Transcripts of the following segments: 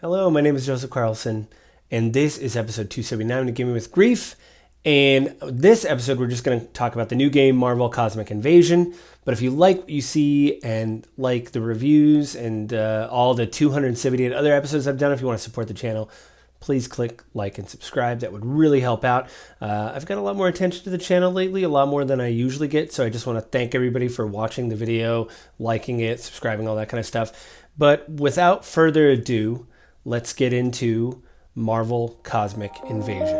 Hello, my name is Joseph Carlson, and this is episode 279 of Gaming with Grief. And this episode, we're just going to talk about the new game, Marvel Cosmic Invasion. But if you like what you see and like the reviews and all the 278 other episodes I've done, if you want to support the channel, please click like and subscribe. That would really help out. I've got a lot more attention to the channel lately, a lot more than I usually get. So I just want to thank everybody for watching the video, liking it, subscribing, all that kind of stuff. But without further ado, let's get into Marvel Cosmic Invasion.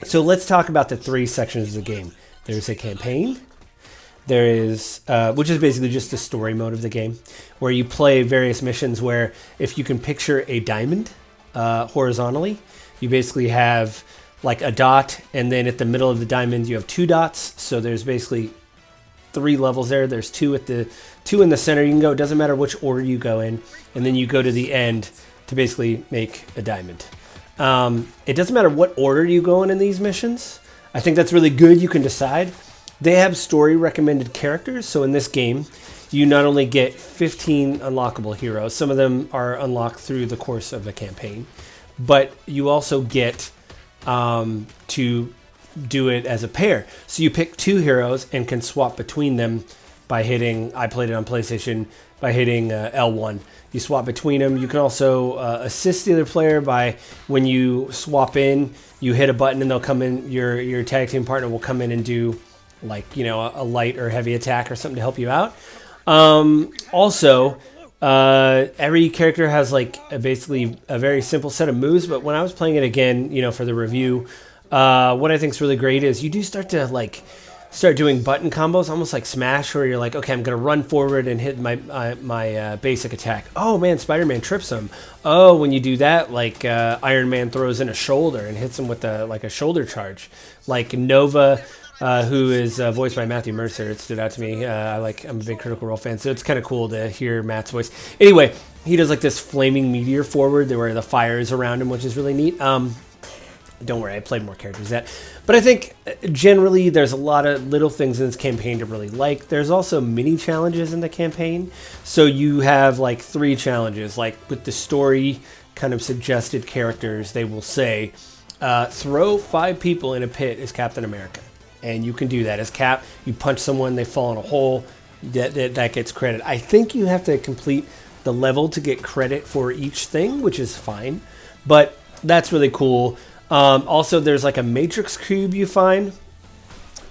So let's talk about the three sections of the game. There's a campaign. There is, which is basically just the story mode of the game, where you play various missions where if you can picture a diamond horizontally, you basically have like a dot, and then at the middle of the diamond you have two dots. So there's basically three levels there. There's two in the center. You can go, it doesn't matter which order you go in, and then you go to the end to basically make a diamond. It doesn't matter what order you go in these missions. I think that's really good. You can decide. They have story recommended characters. So in this game, you not only get 15 unlockable heroes, some of them are unlocked through the course of the campaign, but you also get to do it as a pair. So you pick two heroes and can swap between them by hitting, I played it on PlayStation, by hitting L1. You swap between them. You can also assist the other player by, when you swap in, you hit a button and they'll come in, your tag team partner will come in and do like, you know, a light or heavy attack or something to help you out. Also, every character has like basically a very simple set of moves, but when I was playing it again, you know, for the review, what I think is really great is you do start doing button combos, almost like Smash, where you're like, okay, I'm going to run forward and hit my basic attack. Oh man, Spider-Man trips him. Oh, when you do that, like Iron Man throws in a shoulder and hits him with a shoulder charge. Like Nova, who is voiced by Matthew Mercer, it stood out to me. I'm a big Critical Role fan, so it's kind of cool to hear Matt's voice. Anyway, he does like this flaming meteor forward where the fire is around him, which is really neat. Don't worry, I played more characters than that. But I think generally there's a lot of little things in this campaign to really like. There's also mini challenges in the campaign. So you have like 3 challenges, like with the story kind of suggested characters, they will say, throw 5 people in a pit as Captain America. And you can do that as Cap. You punch someone, they fall in a hole, that gets credit. I think you have to complete the level to get credit for each thing, which is fine. But that's really cool. Also, there's like a matrix cube you find,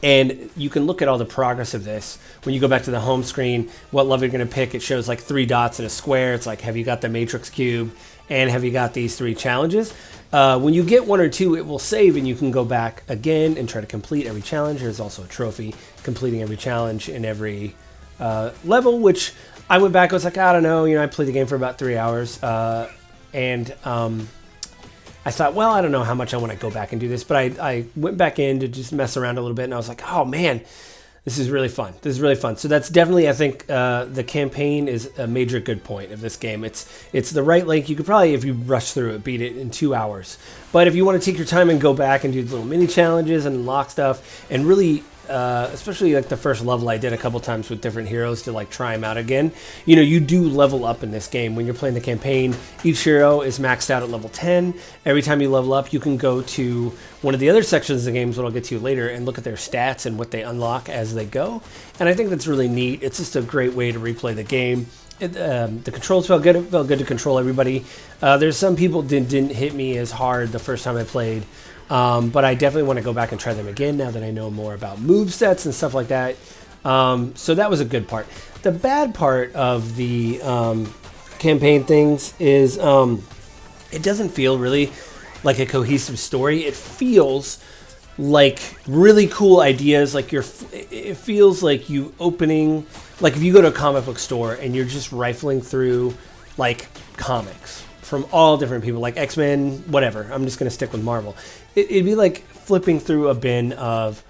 and you can look at all the progress of this. When you go back to the home screen, what level you're going to pick, it shows like 3 dots in a square. It's like, have you got the matrix cube, and have you got these 3 challenges? When you get 1 or 2, it will save, and you can go back again and try to complete every challenge. There's also a trophy completing every challenge in every level, which I went back, I was like, I don't know, I played the game for about 3 hours, and I thought, well, I don't know how much I want to go back and do this, but I went back in to just mess around a little bit, and I was like, oh man, this is really fun. This is really fun. So that's definitely, I think, the campaign is a major good point of this game. It's the right length. You could probably, if you rush through it, beat it in 2 hours. But if you want to take your time and go back and do little mini challenges and unlock stuff, and really, especially like the first level I did a couple times with different heroes to like try them out again, you do level up in this game. When you're playing the campaign, each hero is maxed out at level 10. Every time you level up, you can go to one of the other sections of the games that I'll get to later and look at their stats and what they unlock as they go. And I think that's really neat. It's just a great way to replay the game. The controls felt good. It felt good to control everybody. There's some people didn't hit me as hard the first time I played. But I definitely want to go back and try them again now that I know more about movesets and stuff like that. So that was a good part. The bad part of the campaign things is it doesn't feel really like a cohesive story. It feels like really cool ideas. Like it feels like you opening, like if you go to a comic book store and you're just rifling through like comics from all different people, like X-Men, whatever. I'm just going to stick with Marvel. It'd be like flipping through a bin of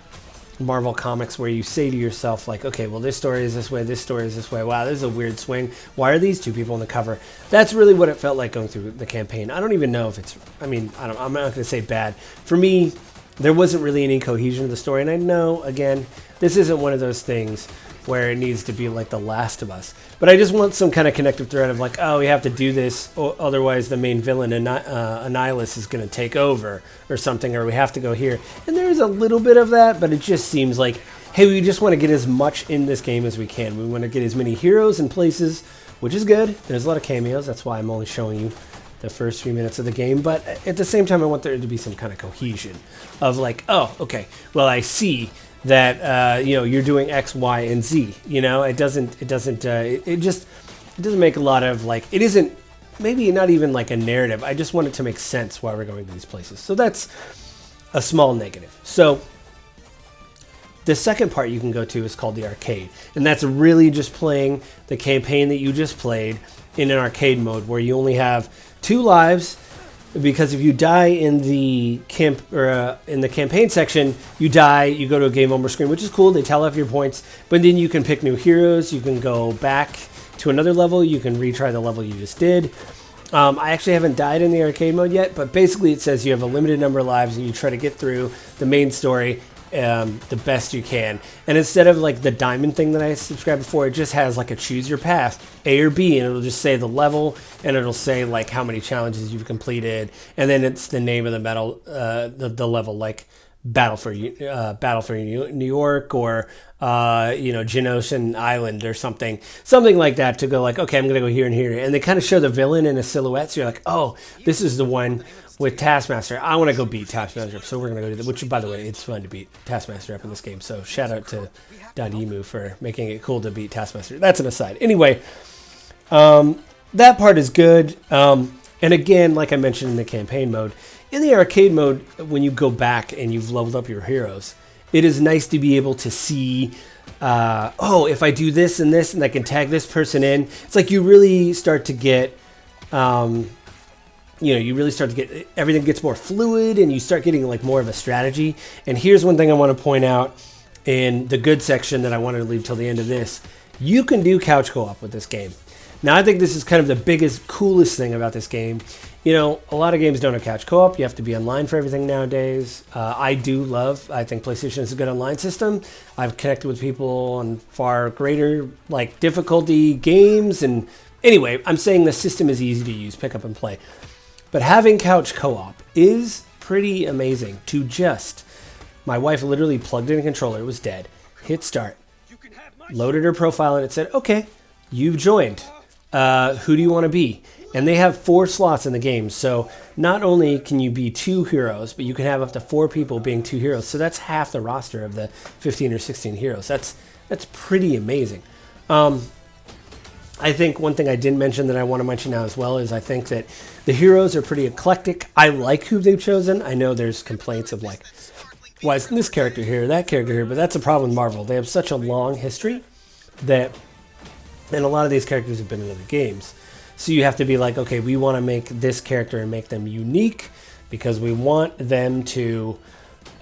Marvel comics where you say to yourself, like, okay, well, this story is this way, this story is this way. Wow, this is a weird swing. Why are these 2 people on the cover? That's really what it felt like going through the campaign. I don't even know if it's, I'm not going to say bad. For me, there wasn't really any cohesion to the story. And I know, again, this isn't one of those things where it needs to be like The Last of Us. But I just want some kind of connective thread of like, oh, we have to do this, or otherwise the main villain, Annihilus, is going to take over or something, or we have to go here. And there's a little bit of that, but it just seems like, hey, we just want to get as much in this game as we can. We want to get as many heroes and places, which is good. There's a lot of cameos. That's why I'm only showing you the first few minutes of the game, but at the same time I want there to be some kind of cohesion of like, oh, okay, well, I see that you know, you're doing X, Y, and Z. You know, it doesn't make a lot of like, it isn't, maybe not even like a narrative. I just want it to make sense why we're going to these places. So that's a small negative. So the second part you can go to is called the arcade, and that's really just playing the campaign that you just played in an arcade mode where you only have 2 lives, because if you die in the in the campaign section, you die, you go to a game over screen, which is cool. They tell off your points, but then you can pick new heroes. You can go back to another level. You can retry the level you just did. I actually haven't died in the arcade mode yet, but basically it says you have a limited number of lives and you try to get through the main story the best you can. And instead of like the diamond thing that I subscribed before, it just has like a choose your path, A or B, and it'll just say the level, and it'll say like how many challenges you've completed, and then it's the name of the medal, the level, like Battle for New York, or you know, Genoshan Island or something like that, to go like, okay, I'm gonna go here and here, and they kind of show the villain in a silhouette, so you're like, oh, this is the one with Taskmaster. I want to go beat Taskmaster up, so we're gonna go do that. Which, by the way, it's fun to beat Taskmaster up in this game. So shout out to .emu for making it cool to beat Taskmaster. That's an aside. Anyway, that part is good. And again, like I mentioned in the campaign mode, in the arcade mode, when you go back and you've leveled up your heroes, it is nice to be able to see, oh, if I do this and this, and I can tag this person in. It's like you really start to get, you know, you really start to get, everything gets more fluid, and you start getting like more of a strategy. And here's one thing I want to point out in the good section that I wanted to leave till the end of this. You can do couch co-op with this game. Now, I think this is kind of the biggest, coolest thing about this game. You know, a lot of games don't have couch co-op. You have to be online for everything nowadays. I think PlayStation is a good online system. I've connected with people on far greater like difficulty games. And anyway, I'm saying the system is easy to use, pick up and play. But having couch co-op is pretty amazing. To just, my wife literally plugged in a controller, it was dead, hit start, loaded her profile, and it said, okay, you've joined. Who do you want to be? And they have 4 slots in the game. So not only can you be 2 heroes, but you can have up to 4 people being 2 heroes. So that's half the roster of the 15 or 16 heroes. That's pretty amazing. I think one thing I didn't mention that I want to mention now as well is I think that the heroes are pretty eclectic. I like who they've chosen. I know there's complaints of like, why is this character here, that character here? But that's a problem with Marvel. They have such a long history that, and a lot of these characters have been in other games. So you have to be like, okay, we want to make this character and make them unique because we want them to,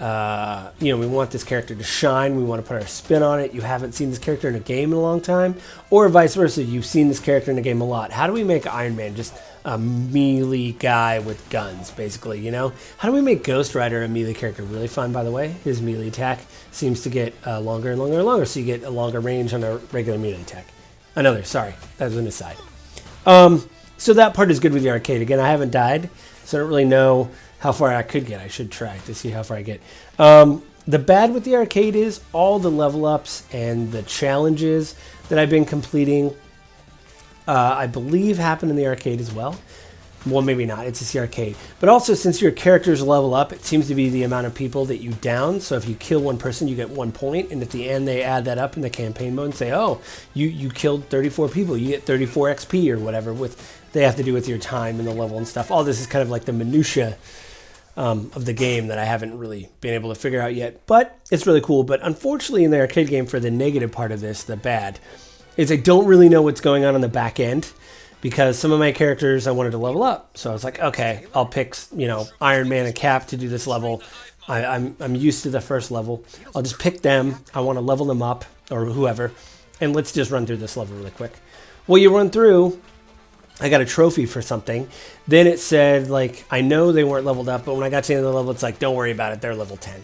you know, we want this character to shine. We want to put our spin on it. You haven't seen this character in a game in a long time, or vice versa. You've seen this character in a game a lot. How do we make Iron Man just a melee guy with guns, basically, you know? How do we make Ghost Rider a melee character? Really fun, by the way. His melee attack seems to get longer and longer and longer, so you get a longer range on a regular melee attack. Sorry, that was an aside. So that part is good with the arcade. Again, I haven't died, so I don't really know how far I could get. I should try to see how far I get. The bad with the arcade is all the level ups and the challenges that I've been completing, I believe happen in the arcade as well. Well, maybe not. It's just the arcade. But also, since your characters level up, it seems to be the amount of people that you down. So if you kill one person, you get 1 point. And at the end, they add that up in the campaign mode and say, oh, you killed 34 people. You get 34 XP or whatever. They have to do with your time and the level and stuff. All this is kind of like the minutia of the game that I haven't really been able to figure out yet. But it's really cool. But unfortunately, in the arcade game, for the negative part of this, the bad, is I don't really know what's going on the back end. Because some of my characters I wanted to level up. So I was like, okay, I'll pick, you know, Iron Man and Cap to do this level. I'm used to the first level. I'll just pick them. I want to level them up, or whoever. And let's just run through this level really quick. Well, you run through, I got a trophy for something. Then it said, like, I know they weren't leveled up, but when I got to the end of the level, it's like, don't worry about it, they're level 10.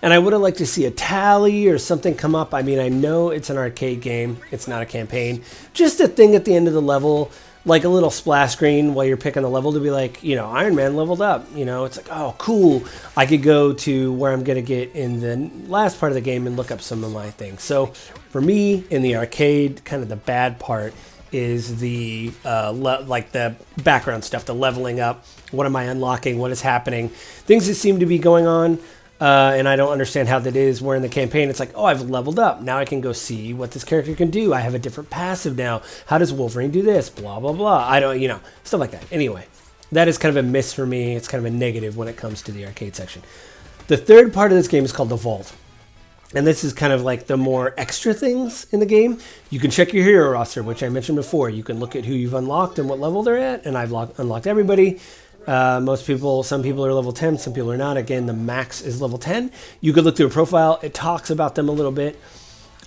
And I would have liked to see a tally or something come up. I mean, I know it's an arcade game. It's not a campaign. Just a thing at the end of the level, like a little splash screen while you're picking the level to be like, you know, Iron Man leveled up. You know, it's like, oh, cool. I could go to where I'm going to get in the last part of the game and look up some of my things. So for me, in the arcade, kind of the bad part is the like the background stuff, the leveling up. What am I unlocking? What is happening? Things that seem to be going on. And I don't understand how that is. Where in the campaign, it's like, oh, I've leveled up. Now I can go see what this character can do. I have a different passive now. How does Wolverine do this? Blah, blah, blah. I don't, you know, stuff like that. Anyway, that is kind of a miss for me. It's kind of a negative when it comes to the arcade section. The third part of this game is called the Vault. And this is kind of like the more extra things in the game. You can check your hero roster, which I mentioned before. You can look at who you've unlocked and what level they're at. And I've unlocked everybody. Most people, some people are level 10, some people are not. Again, the max is level 10. You could look through a profile. It talks about them a little bit.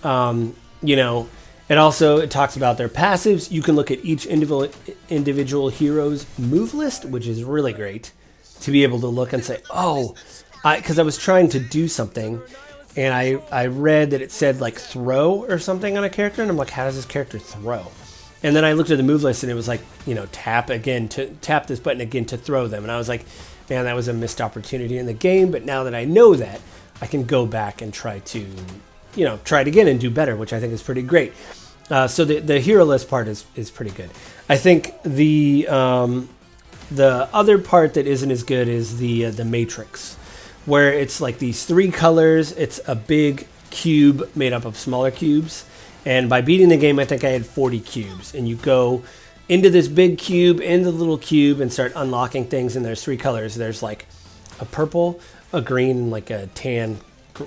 You know, and also it talks about their passives. You can look at each individual hero's move list, which is really great to be able to look and say, oh, because I was trying to do something and I read that it said like throw or something on a character. And I'm like, how does this character throw? And then I looked at the move list and it was like, you know, tap this button again to throw them. And I was like, man, that was a missed opportunity in the game. But now that I know that, I can go back and try to, you know, try it again and do better, which I think is pretty great. So the hero list part is pretty good. I think the other part that isn't as good is the matrix, where it's like these three colors. It's a big cube made up of smaller cubes. And by beating the game, I think I had 40 cubes. And you go into this big cube, into the little cube, and start unlocking things. And there's three colors. There's like a purple, a green, and like a tan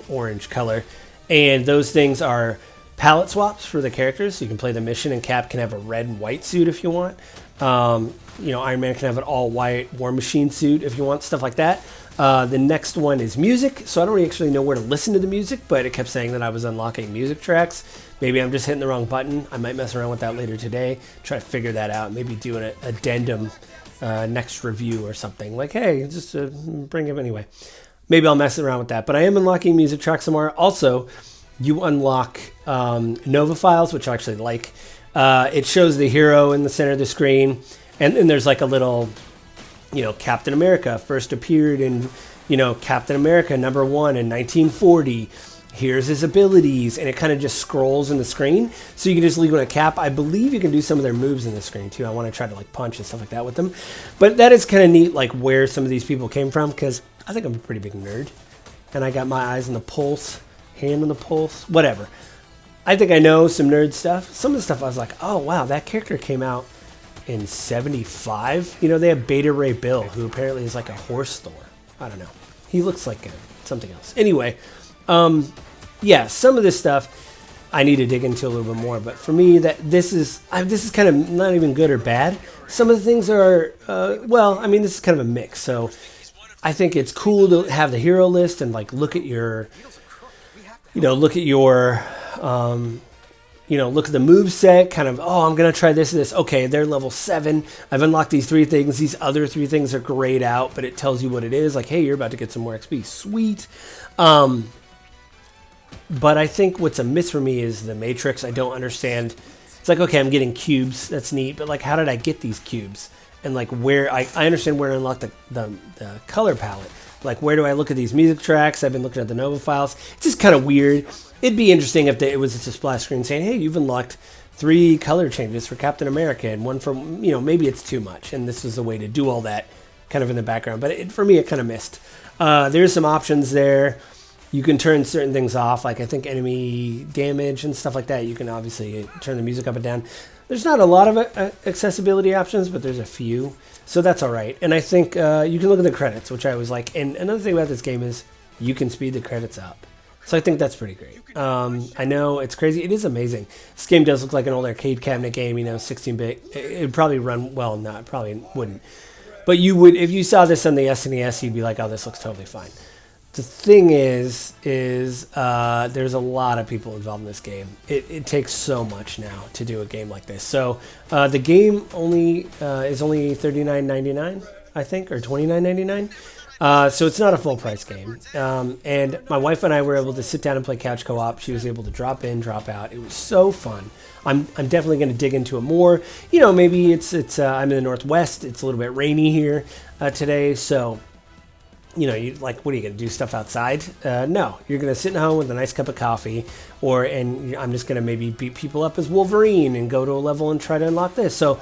orange color. And those things are palette swaps for the characters. So you can play the mission, and Cap can have a red and white suit if you want. You know, Iron Man can have an all-white War Machine suit if you want, stuff like that. The next one is music. So I don't really actually know where to listen to the music, but it kept saying that I was unlocking music tracks. Maybe I'm just hitting the wrong button. I might mess around with that later today. Try to figure that out. Maybe do an addendum next review or something. Like, hey, just bring him anyway. Maybe I'll mess around with that. But I am unlocking music tracks some more. Also, you unlock Nova files, which I actually like. It shows the hero in the center of the screen. And then there's like a little, you know, Captain America first appeared in, you know, Captain America #1 in 1940. Here's his abilities, and it kind of just scrolls in the screen. So you can just leave on a Cap. I believe you can do some of their moves in the screen too. I want to try to like punch and stuff like that with them. But that is kind of neat, like where some of these people came from, because I think I'm a pretty big nerd. And I got my eyes on the pulse, hand on the pulse, whatever. I think I know some nerd stuff. Some of the stuff I was like, oh wow, that character came out in 75. You know, they have Beta Ray Bill, who apparently is like a horse Thor. I don't know. He looks like something else. Anyway, yeah, some of this stuff I need to dig into a little bit more. But for me, this is kind of not even good or bad. Some of the things are, well, I mean, this is kind of a mix. So I think it's cool to have the hero list and like look at your, you know, look at the move set, kind of, oh, I'm going to try this and this. Okay, they're level 7. I've unlocked these 3 things. These other 3 things are grayed out, but it tells you what it is. Like, hey, you're about to get some more XP. Sweet. But I think what's a miss for me is the matrix. I don't understand. It's like, okay, I'm getting cubes. That's neat. But like, how did I get these cubes? And like where, I understand where to unlock the color palette. Like, where do I look at these music tracks? I've been looking at the Nova files. It's just kind of weird. It'd be interesting if it was just a splash screen saying, hey, you've unlocked 3 color changes for Captain America and one from, you know, maybe it's too much. And this was a way to do all that kind of in the background. But for me, it kind of missed. There's some options there. You can turn certain things off, like I think enemy damage and stuff like that. You can obviously turn the music up and down. There's not a lot of accessibility options, but there's a few. So that's all right. And I think you can look at the credits, which I was like. And another thing about this game is you can speed the credits up. So I think that's pretty great. I know it's crazy. It is amazing. This game does look like an old arcade cabinet game, you know, 16-bit. It would probably run, well, no, it probably wouldn't. But you would, if you saw this on the SNES, you'd be like, oh, this looks totally fine. The thing is there's a lot of people involved in this game. It takes so much now to do a game like this. So the game is only $39.99, I think, or $29.99. So it's not a full price game. And my wife and I were able to sit down and play couch co-op. She was able to drop in, drop out. It was so fun. I'm definitely going to dig into it more. Maybe it's I'm in the Northwest. It's a little bit rainy here today, so you what are you going to do, stuff outside? No, you're going to sit at home with a nice cup of coffee, and I'm just going to maybe beat people up as Wolverine and go to a level and try to unlock this. So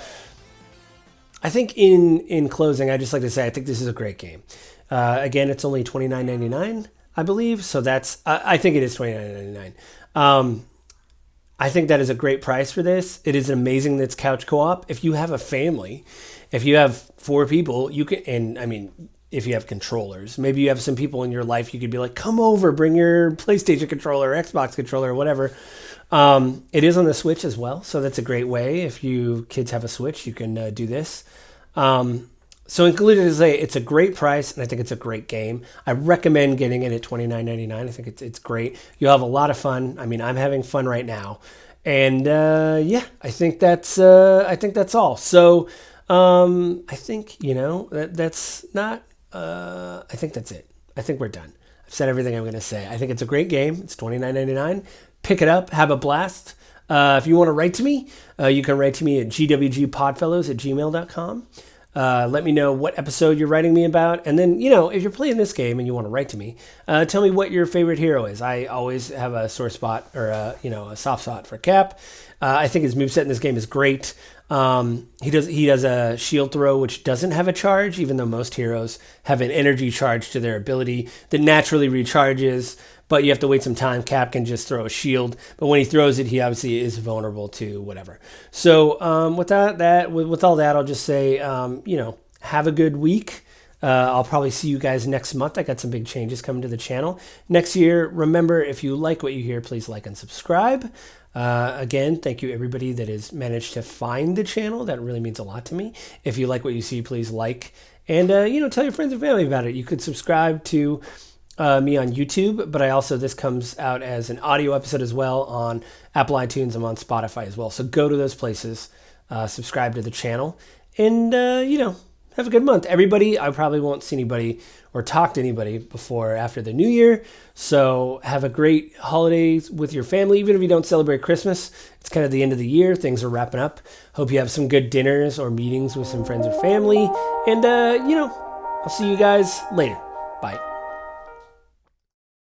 I think in closing, I just like to say I think this is a great game. Again, it's only $29.99, I believe. So I think it is $29.99. I think that is a great price for this. It is amazing that it's couch co-op. If you have a family, if you have 4 people, you can, and I mean, if you have controllers, maybe you have some people in your life, you could be like, come over, bring your PlayStation controller, or Xbox controller, or whatever. It is on the Switch as well, so that's a great way. If you kids have a Switch, you can do this. So included is it's a great price, and I think it's a great game. I recommend getting it at $29.99. I think it's great. You'll have a lot of fun. I mean, I'm having fun right now, and I think that's all. So I think that's not. I think that's it. I think we're done. I've said everything I'm going to say. I think it's a great game. It's $29.99. Pick it up. Have a blast. If you want to write to me, you can write to me at gwgpodfellows@gmail.com. Let me know what episode you're writing me about. And then, if you're playing this game and you want to write to me, tell me what your favorite hero is. I always have a sore spot or a soft spot for Cap. I think his moveset in this game is great. He does a shield throw, which doesn't have a charge, even though most heroes have an energy charge to their ability that naturally recharges. But you have to wait some time. Cap can just throw a shield, but when he throws it, he obviously is vulnerable to whatever. So with all that, I'll just say, have a good week. I'll probably see you guys next month. I got some big changes coming to the channel next year. Remember, if you like what you hear, please like and subscribe. Again, thank you everybody that has managed to find the channel. That really means a lot to me. If you like what you see, please like and tell your friends and family about it. You could subscribe to me on YouTube, but this comes out as an audio episode as well on Apple iTunes. I'm on Spotify as well. So go to those places, subscribe to the channel, and have a good month. Everybody, I probably won't see anybody or talk to anybody before after the new year. So have a great holidays with your family. Even if you don't celebrate Christmas, it's kind of the end of the year. Things are wrapping up. Hope you have some good dinners or meetings with some friends or family. And, I'll see you guys later. Bye.